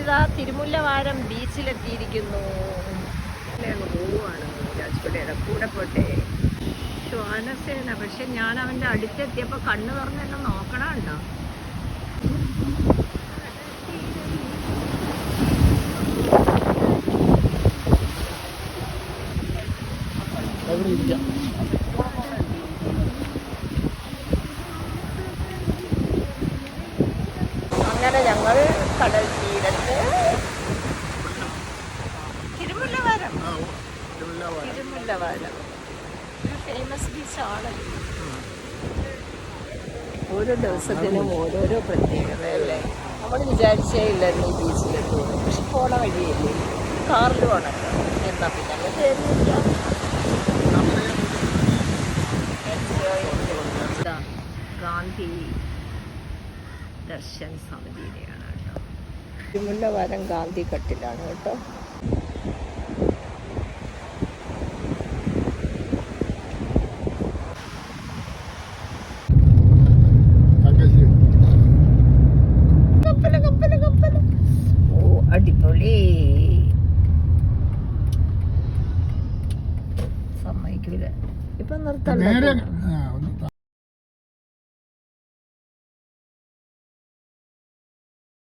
ഞങ്ങളിതാ തിരുമുല്ലവാരം ബീച്ചിലെത്തിയിരിക്കുന്നു. പോവുകയാണ് രാജ്പുരയുടെ കൂടെ പോട്ടെ. ശ്വാനസേന. പക്ഷെ ഞാൻ അവൻ്റെ അടുത്തെത്തിയപ്പോൾ കണ്ണു തുറന്ന് എന്നെ നോക്കണുണ്ടോ? അങ്ങനെ ഞങ്ങൾ കടൽ തീരത്ത് തിരുമുല്ലവാരം ഒരു ഫേമസ് ബീച്ചാണ്. ഓരോ ദിവസത്തിനും ഓരോരോ പ്രത്യേകതയല്ലേ. നമ്മൾ വിചാരിച്ചേ ഇല്ലായിരുന്നു ഈ ബീച്ചിലെത്തുന്നു. പക്ഷെ പോണ വഴിയല്ലേ, കാറിൽ പോകണല്ലോ. എന്നാൽ പിന്നെ അങ്ങ് തരുന്നില്ല. ഗാന്ധി ദർശൻ സമിതിയുടെയാണ് കേട്ടോ. തിരുമുല്ലവാരം ഗാന്ധി കട്ടിലാണ് കേട്ടോ. ഓ അടിപൊളി. സമ്മതിക്കൂല ഇപ്പൊ നിർത്തണ്ട.